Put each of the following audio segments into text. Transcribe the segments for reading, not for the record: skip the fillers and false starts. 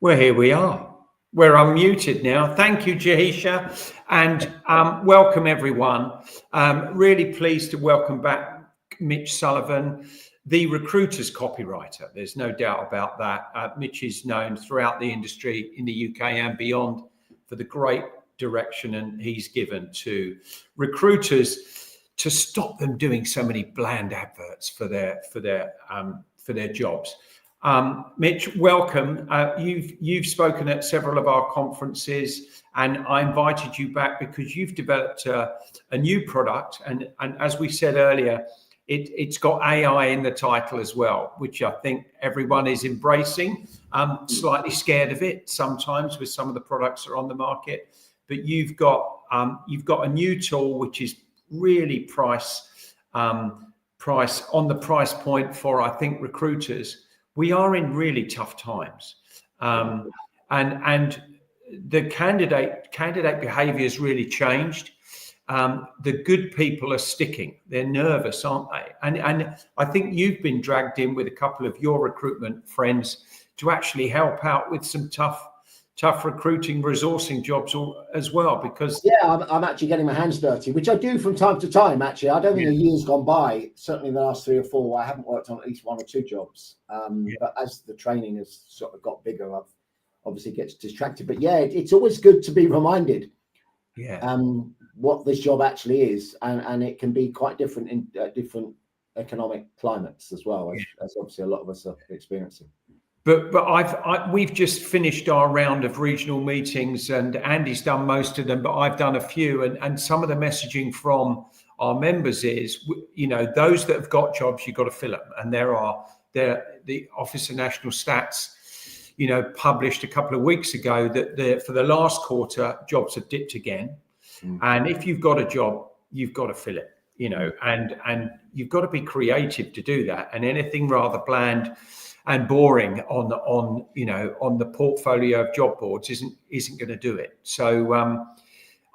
Well, here we are. We're unmuted now. Thank you, Jahisha, and welcome everyone. Really pleased to welcome back Mitch Sullivan, the recruiter's copywriter. There's no doubt about that. Mitch is known throughout the industry in the UK and beyond for the great direction and he's given to recruiters to stop them doing so many bland adverts for their jobs. Mitch, welcome. You've spoken at several of our conferences, and I invited you back because you've developed a new product, and as we said earlier, it's got AI in the title as well, which I think everyone is embracing. Slightly scared of it sometimes with some of the products that are on the market, but you've got a new tool which is really price on the price point for, I think, recruiters. We are in really tough times, and the candidate behaviour has really changed. The good people are sticking. They're nervous, aren't they? And I think you've been dragged in with a couple of your recruitment friends to actually help out with some tough recruiting, resourcing jobs as well, because I'm actually getting my hands dirty, which I do from time to time. Actually, I don't think a year's gone by, certainly in the last 3 or 4, I haven't worked on at least 1 or 2 jobs. But as the training has sort of got bigger, I've obviously gets distracted. But yeah, it's always good to be reminded what this job actually is, and it can be quite different in different economic climates as well, as obviously a lot of us are experiencing. But we've just finished our round of regional meetings, and Andy's done most of them, but I've done a few, and some of the messaging from our members is, those that have got jobs, you've got to fill them. And the Office of National Stats, published a couple of weeks ago that for the last quarter, jobs have dipped again. And if you've got a job, you've got to fill it, and you've got to be creative to do that. And anything rather bland and boring on the portfolio of job boards isn't going to do it. So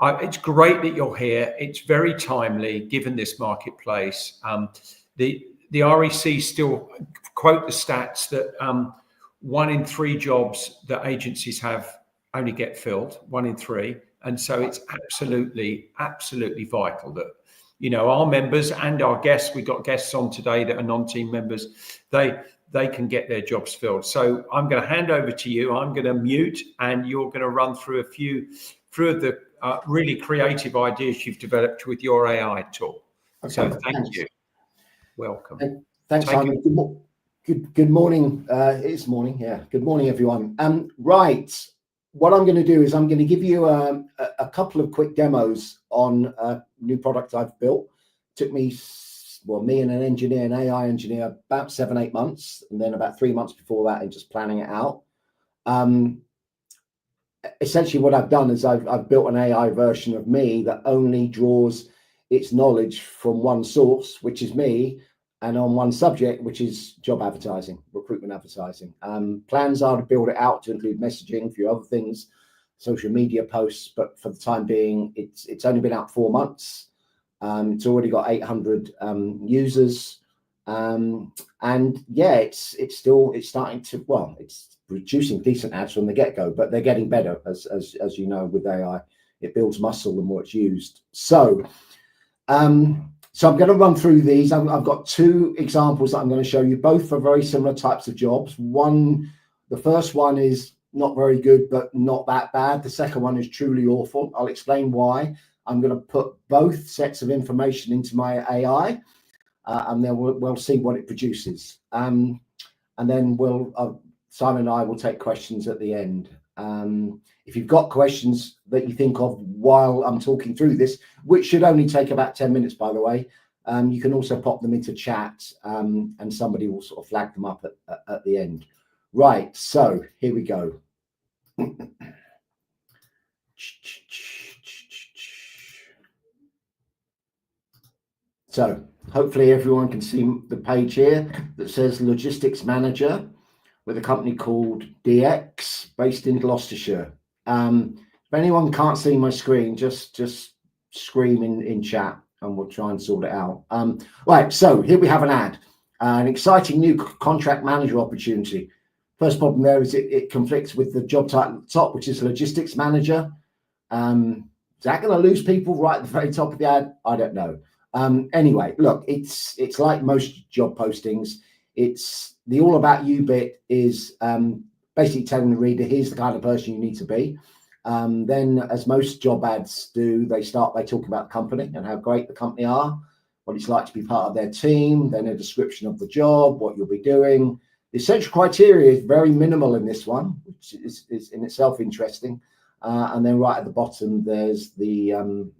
it's great that you're here. It's very timely given this marketplace. The REC still quote the stats that 1 in 3 jobs that agencies have only get filled, 1 in 3. And so it's absolutely vital that, our members and our guests, we've got guests on today that are non-team members, they can get their jobs filled. So I'm going to hand over to you. I'm going to mute, and you're going to run through a few of the really creative ideas you've developed with your AI tool. Okay, so thank you. Welcome. Thanks, Simon. Good morning. It's morning. Yeah. Good morning, everyone. Right. What I'm going to do is I'm going to give you a couple of quick demos on a new product I've built. It took me and an AI engineer, about 7-8 months, and then about 3 months before that in just planning it out. Essentially what I've done is I've built an AI version of me that only draws its knowledge from one source, which is me, and on one subject, which is job advertising, recruitment advertising. Plans are to build it out to include messaging, a few other things, social media posts, but for the time being, it's only been out 4 months. It's already got 800 users, and yeah, it's starting to, it's producing decent ads from the get-go, but they're getting better as you know, with AI. It builds muscle the more it's used. So I'm going to run through these. I've got 2 examples that I'm going to show you, both for very similar types of jobs. The first one is not very good, but not that bad. The second one is truly awful. I'll explain why. I'm going to put both sets of information into my AI, and then we'll see what it produces. And then Simon and I will take questions at the end. If you've got questions that you think of while I'm talking through this, which should only take about 10 minutes, by the way, you can also pop them into chat, and somebody will sort of flag them up at the end. Right, so here we go. So hopefully everyone can see the page here that says Logistics Manager with a company called DX based in Gloucestershire. If anyone can't see my screen, just scream in chat and we'll try and sort it out. Right, so here we have an ad, an exciting new contract manager opportunity. First problem there is it conflicts with the job title at the top, which is logistics manager. Is that going to lose people right at the very top of the ad? I don't know. Anyway, look, it's like most job postings. It's the all about you bit is basically telling the reader, here's the kind of person you need to be. Then, as most job ads do, they start by talking about the company and how great the company are, what it's like to be part of their team, then a description of the job, what you'll be doing. The essential criteria is very minimal in this one, which is in itself interesting. And then right at the bottom, there's the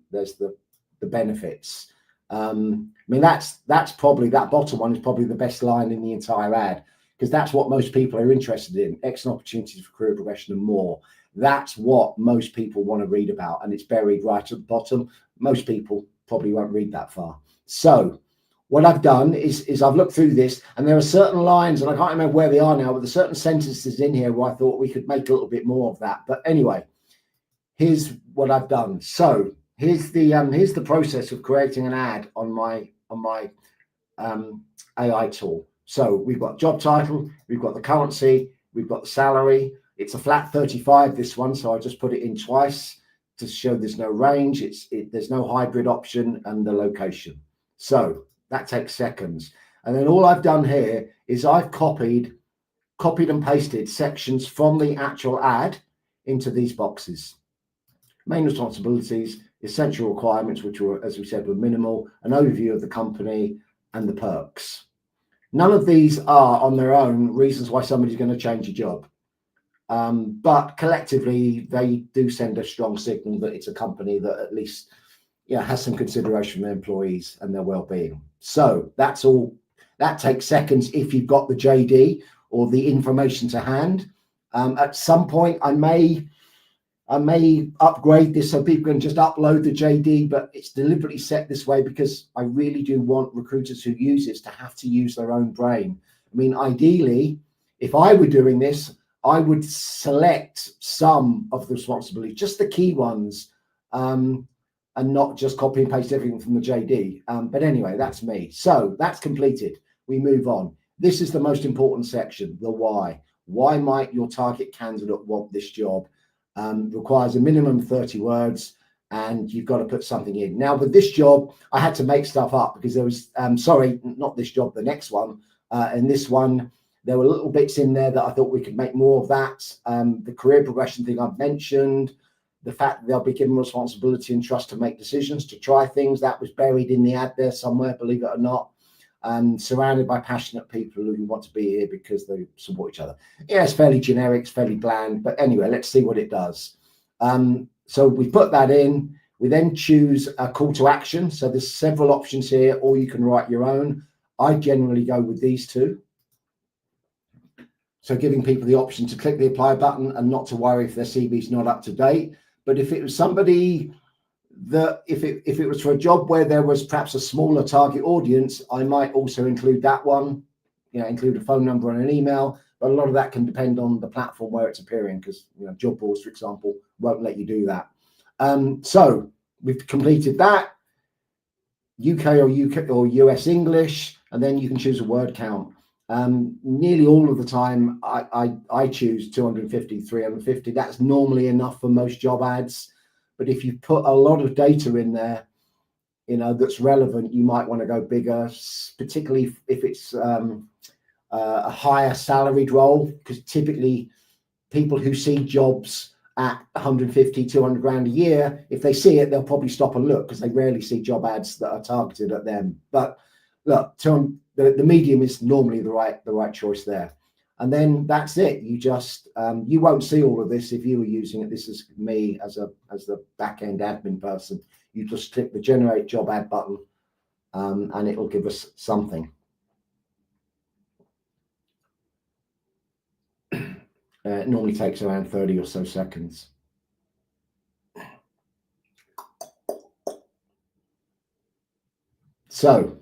benefits. I mean, that's probably, that bottom one is probably the best line in the entire ad, because that's what most people are interested in: excellent opportunities for career progression and more. That's what most people want to read about, and it's buried right at the bottom. Most people probably won't read that far. So what I've done is I've looked through this, and there are certain lines, and I can't remember where they are now, but there's certain sentences in here where I thought we could make a little bit more of that. But anyway, here's what I've done. So here's the process of creating an ad on my AI tool. So we've got job title, we've got the currency, we've got the salary. It's a flat 35, this one, so I just put it in twice to show there's no range. There's no hybrid option, and the location. So that takes seconds. And then all I've done here is I've copied and pasted sections from the actual ad into these boxes. Main responsibilities, essential requirements, which were, as we said, were minimal, an overview of the company, and the perks. None of these are on their own reasons why somebody's going to change a job. But collectively, they do send a strong signal that it's a company that at least has some consideration for their employees and their well-being. So that's all. That takes seconds if you've got the JD or the information to hand. At some point, I may upgrade this so people can just upload the JD, but it's deliberately set this way because I really do want recruiters who use this to have to use their own brain. I mean, ideally, if I were doing this, I would select some of the responsibilities, just the key ones, and not just copy and paste everything from the JD. But anyway, that's me. So that's completed. We move on. This is the most important section, the why. Why might your target candidate want this job? Requires a minimum of 30 words, and you've got to put something in. Now, with this job, I had to make stuff up because there was, sorry, not this job, the next one. And this one, there were little bits in there that I thought we could make more of that. The career progression thing I've mentioned, the fact that they'll be given responsibility and trust to make decisions, to try things, that was buried in the ad there somewhere, believe it or not. Surrounded by passionate people who want to be here because they support each other. Yeah, it's fairly generic, it's fairly bland, but anyway, let's see what it does. So we put that in. We then choose a call to action. So there's several options here, or you can write your own. I generally go with these two. So giving people the option to click the apply button and not to worry if their CV is not up to date. But if it was somebody that, if it was for a job where there was perhaps a smaller target audience, I might also include that one, include a phone number and an email. But a lot of that can depend on the platform where it's appearing, because job boards, for example, won't let you do that. So we've completed that. UK or US English, and then you can choose a word count. Nearly all of the time I choose 250, 350. That's normally enough for most job ads. But if you put a lot of data in there, that's relevant, you might want to go bigger, particularly if it's a higher salaried role, because typically people who see jobs at 150, 200 grand a year, if they see it, they'll probably stop and look, because they rarely see job ads that are targeted at them. But look, the medium is normally the right choice there. And then that's it. You just you won't see all of this if you were using it. This is me as the back-end admin person. You just click the generate job ad button, and it'll give us something. It normally takes around 30 or so seconds. So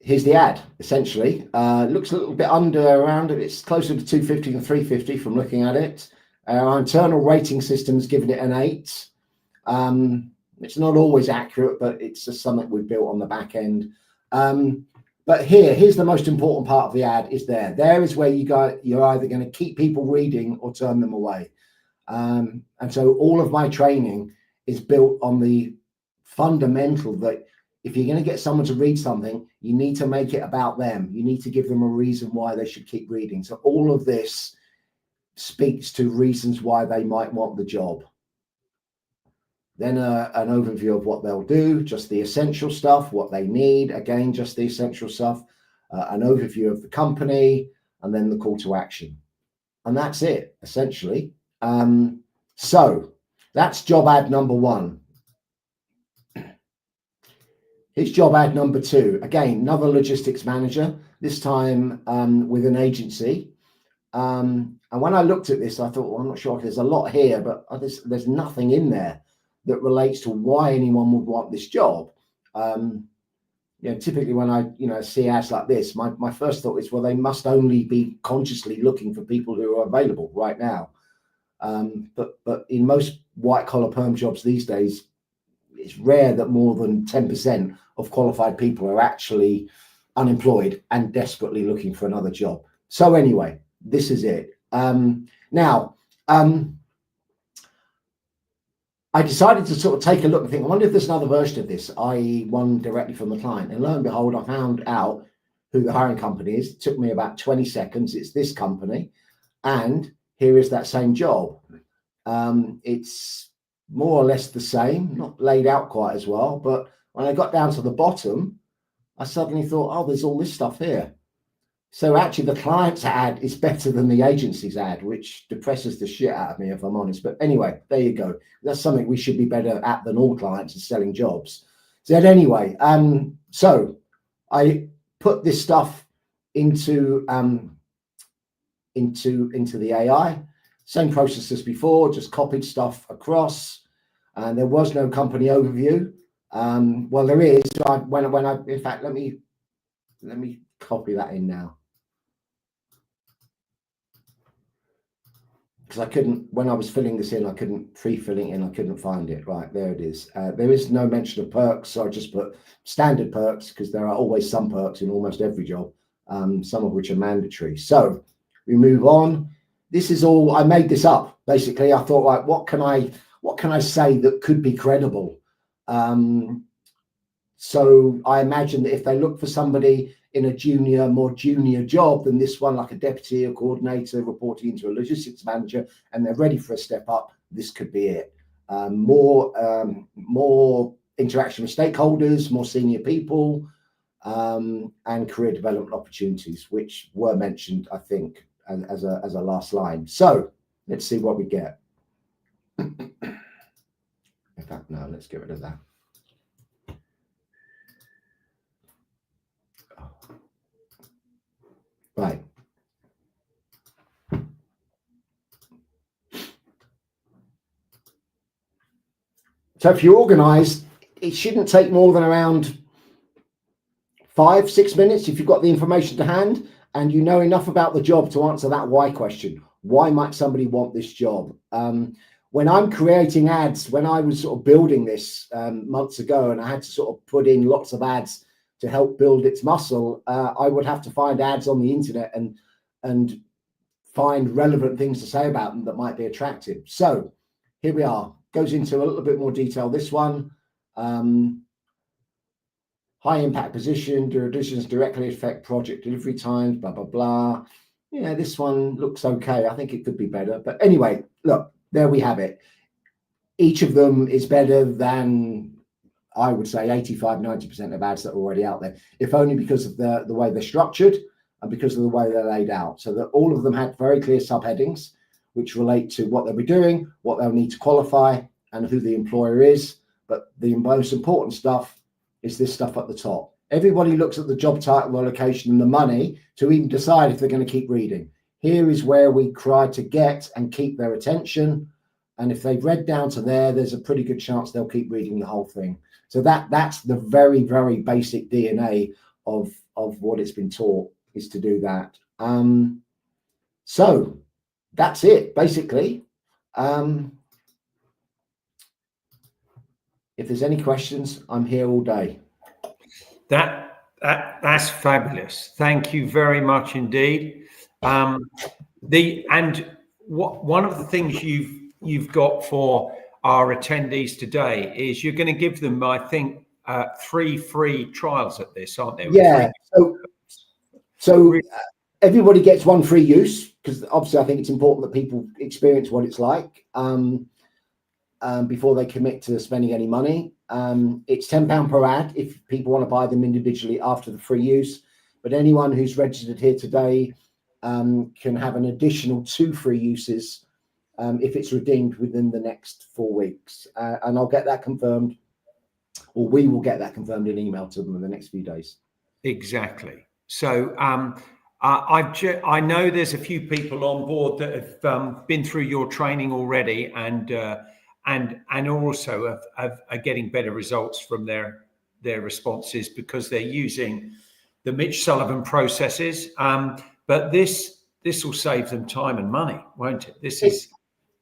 here's the ad, essentially. Looks a little bit around it. It's closer to 250 than 350 from looking at it. Our internal rating system has given it an 8. It's not always accurate, but it's just something we've built on the back end. But here's the most important part of the ad is there. There is where you're either going to keep people reading or turn them away. And so all of my training is built on the fundamental that if you're going to get someone to read something, you need to make it about them. You need to give them a reason why they should keep reading. So all of this speaks to reasons why they might want the job. Then an overview of what they'll do, just the essential stuff, what they need, again, just the essential stuff, an overview of the company, and then the call to action. And that's it, essentially. So that's job ad number 1. Here's job ad number 2. Again, another logistics manager, this time with an agency. And when I looked at this, I thought, well, I'm not sure if there's a lot here, but there's nothing in there that relates to why anyone would want this job. Typically when I see ads like this, my first thought is, well, they must only be consciously looking for people who are available right now. But in most white collar perm jobs these days, it's rare that more than 10% of qualified people are actually unemployed and desperately looking for another job. So anyway, this is it. I decided to sort of take a look and think, I wonder if there's another version of this, i.e. one directly from the client. And lo and behold, I found out who the hiring company is. It took me about 20 seconds. It's this company. And here is that same job. It's more or less the same, not laid out quite as well. But when I got down to the bottom, I suddenly thought, oh, there's all this stuff here. So actually the client's ad is better than the agency's ad, which depresses the shit out of me, if I'm honest. But anyway, there you go. That's something we should be better at than all clients, is selling jobs. So anyway, so I put this stuff into the AI. Same process as before, just copied stuff across. And there was no company overview. Well, there is. In fact, let me copy that in now. Because I couldn't, when I was filling this in, I couldn't pre-filling in, I couldn't find it. Right, there it is. There is no mention of perks, so I just put standard perks, because there are always some perks in almost every job, some of which are mandatory. So we move on. This is all, I made this up, basically. I thought, like, what can I say that could be credible? So I imagine that if they look for somebody in a more junior job than this one, like a deputy or coordinator reporting into a logistics manager, and they're ready for a step up, this could be it. More interaction with stakeholders, more senior people, and career development opportunities, which were mentioned, I think, as a last line. So let's see what we get. In fact, no, let's get rid of that. Right. So if you're organized, it shouldn't take more than around 5-6 minutes if you've got the information to hand and you know enough about the job to answer that why question. Why might somebody want this job? When I'm creating ads, when I was sort of building this months ago, and I had to sort of put in lots of ads to help build its muscle, I would have to find ads on the internet and find relevant things to say about them that might be attractive. So here we are. Goes into a little bit more detail. This one, high impact position, additions directly affect project delivery times, blah, blah, blah. Yeah, this one looks okay. I think it could be better. But anyway, look, there we have it. Each of them is better than, I would say, 85-90% of ads that are already out there, if only because of the way they're structured and because of the way they're laid out. So that all of them had very clear subheadings, which relate to what they'll be doing, what they'll need to qualify, and who the employer is. But the most important stuff is this stuff at the top. Everybody looks at the job title, the location, and the money to even decide if they're going to keep reading. Here is where we try to get and keep their attention. And if they've read down to there, there's a pretty good chance they'll keep reading the whole thing. So that's the very, very basic DNA of what it's been taught, is to do that. So that's it, basically. If there's any questions, I'm here all day. That's fabulous. Thank you very much indeed. One of the things you've got for our attendees today is you're going to give them, I think, 3 free trials at this, aren't there? Yeah. So everybody gets one free use, because obviously I think it's important that people experience what it's like before they commit to spending any money. It's £10 per ad if people want to buy them individually after the free use. But anyone who's registered here today can have an additional 2 free uses if it's redeemed within the next 4 weeks. And I'll get that confirmed, or we will get that confirmed in email to them in the next few days. Exactly. So I know there's a few people on board that have been through your training already, and also are getting better results from their responses because they're using the Mitch Sullivan processes. But this will save them time and money, won't it?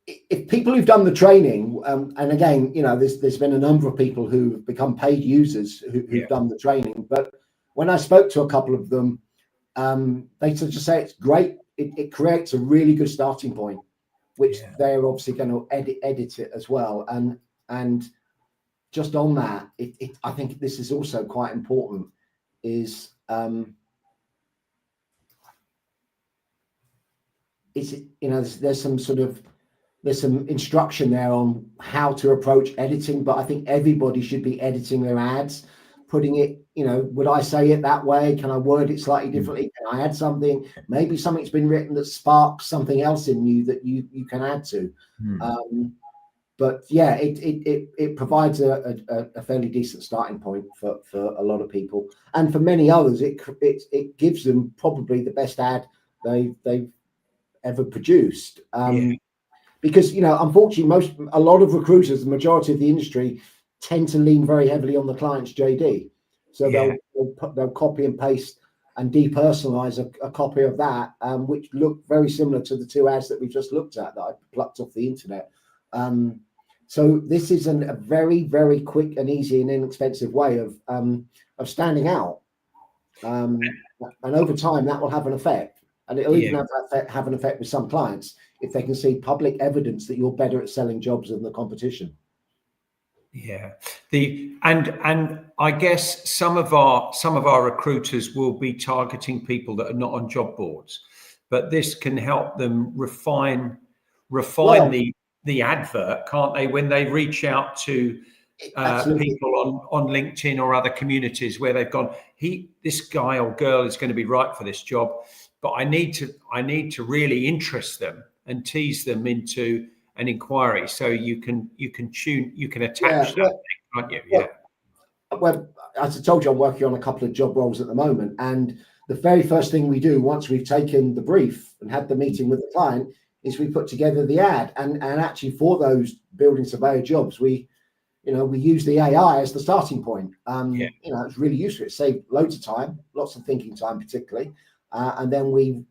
If people who've done the training, and again, there's been a number of people who've become paid users who've done the training. But when I spoke to a couple of them, they just say it's great. It creates a really good starting point, which they're obviously going to edit it as well. And just on that, I think this is also quite important. Is there's some instruction there on how to approach editing, but I think everybody should be editing their ads, putting it, would I say it that way? Can I word it slightly differently? Can I add something? Maybe something's been written that sparks something else in you that you can add to. But yeah, it provides a fairly decent starting point for a lot of people, and for many others, it gives them probably the best ad they've ever produced. Because unfortunately, a lot of recruiters, the majority of the industry, tend to lean very heavily on the client's JD. So they'll copy and paste and depersonalize a copy of that, which look very similar to the 2 ads that we just looked at that I plucked off the internet. So this is a very, very quick and easy and inexpensive way of standing out. And over time, that will have an effect. And it'll even have an effect with some clients if they can see public evidence that you're better at selling jobs than the competition. Yeah. And I guess some of our recruiters will be targeting people that are not on job boards, but this can help them refine the advert, can't they? When they reach out to people on LinkedIn or other communities where they've gone, this guy or girl is going to be right for this job, but I need to really interest them and tease them into an inquiry. So you can attach that, can't you? Well, as I told you, I'm working on a couple of job roles at the moment, and the very first thing we do once we've taken the brief and had the meeting with the client is we put together the ad. And actually for those building surveyor jobs, we use the AI as the starting point. It's really useful. It saved loads of time, lots of thinking time particularly, and then we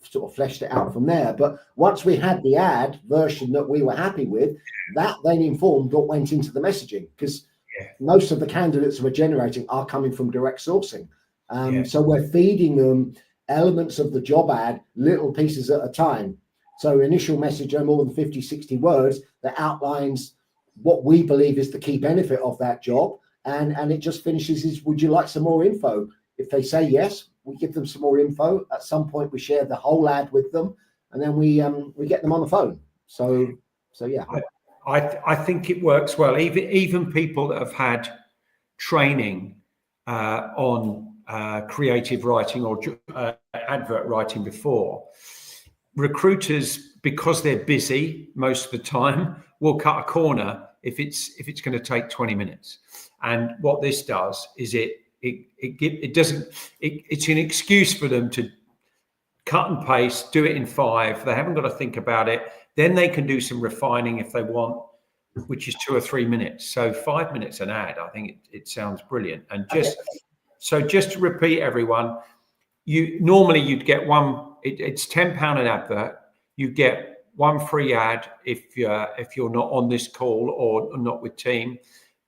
sort of fleshed it out from there. But once we had the ad version that we were happy with, that then informed what went into the messaging, because most of the candidates we're generating are coming from direct sourcing. So we're feeding them elements of the job ad, little pieces at a time. So initial message, no more than 50, 60 words that outlines what we believe is the key benefit of that job. And it just finishes would you like some more info? If they say yes, we give them some more info. At some point, we share the whole ad with them, and then we get them on the phone. So yeah. I think it works well. Even people that have had training on creative writing or advert writing before, recruiters, because they're busy most of the time, will cut a corner if it's going to take 20 minutes. And what this does is it's an excuse for them to cut and paste, do it in 5. They haven't got to think about it. Then they can do some refining if they want, which is 2 or 3 minutes. So 5 minutes an ad, I think it sounds brilliant. And just to repeat, everyone, you'd get one. It's £10 an advert. You get 1 free ad if you're not on this call or not with team.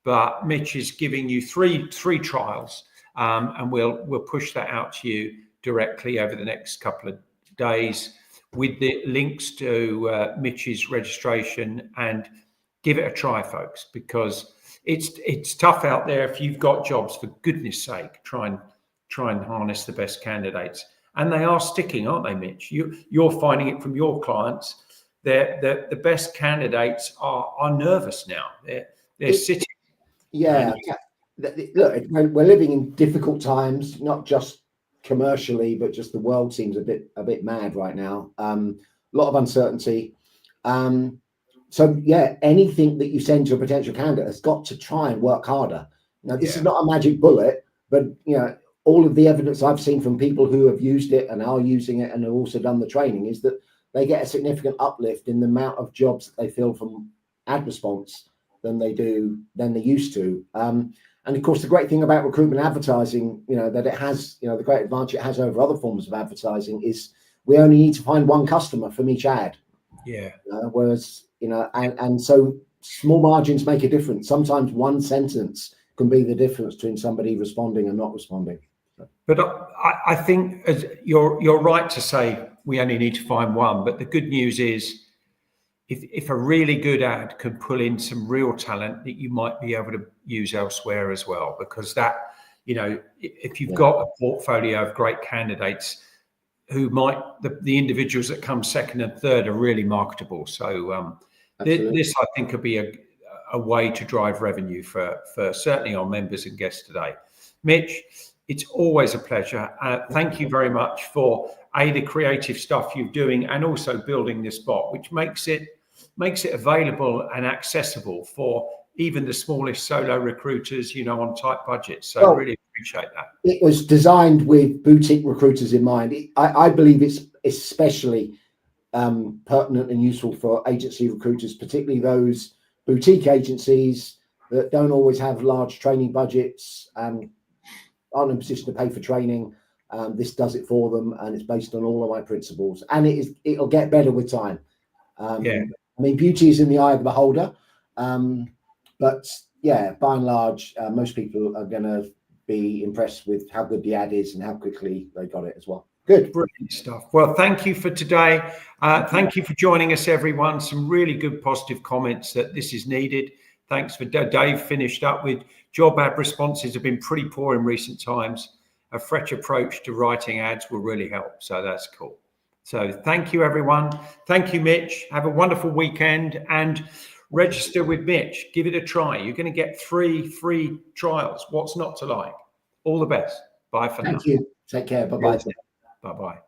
But Mitch is giving you three trials, and we'll push that out to you directly over the next couple of days with the links to Mitch's registration. And give it a try, folks, because it's tough out there. If you've got jobs, for goodness sake, try and harness the best candidates. And they are sticking, aren't they, Mitch? You're finding it from your clients. The best candidates are nervous now. They're sitting. Yeah. Look, we're living in difficult times, not just commercially, but just the world seems a bit mad right now. A lot of uncertainty. So yeah, anything that you send to a potential candidate has got to try and work harder. Now, this is not a magic bullet, but all of the evidence I've seen from people who have used it and are using it and have also done the training is that they get a significant uplift in the amount of jobs that they fill from ad response than they used to. And of course, the great thing about recruitment advertising, that it has, the great advantage it has over other forms of advertising is we only need to find one customer from each ad. Yeah. Whereas, and so small margins make a difference. Sometimes one sentence can be the difference between somebody responding and not responding. But I think you're right to say we only need to find one. But the good news is, if a really good ad can pull in some real talent that you might be able to use elsewhere as well, because that, if you've got a portfolio of great candidates who the individuals that come second and third are really marketable. So this, I think, could be a way to drive revenue for certainly our members and guests today. Mitch, it's always a pleasure. Thank you very much for the creative stuff you're doing and also building this bot, which makes it available and accessible for even the smallest solo recruiters, on tight budgets. So really appreciate that. It was designed with boutique recruiters in mind. I believe it's especially pertinent and useful for agency recruiters, particularly those boutique agencies that don't always have large training budgets and aren't in a position to pay for training. This does it for them, and it's based on all of my principles, and it'll get better with time. I mean, beauty is in the eye of the beholder, but yeah, by and large, most people are going to be impressed with how good the ad is and how quickly they got it as well. Good. Brilliant stuff. Well, thank you for today. Thank you for joining us, everyone. Some really good positive comments that this is needed. Thanks for Dave finished up with job ad responses have been pretty poor in recent times. A fresh approach to writing ads will really help. So that's cool. So thank you, everyone. Thank you, Mitch. Have a wonderful weekend and register with Mitch. Give it a try. You're going to get free trials. What's not to like? All the best. Bye for now. Thank you. Take care. Bye-bye. Bye-bye.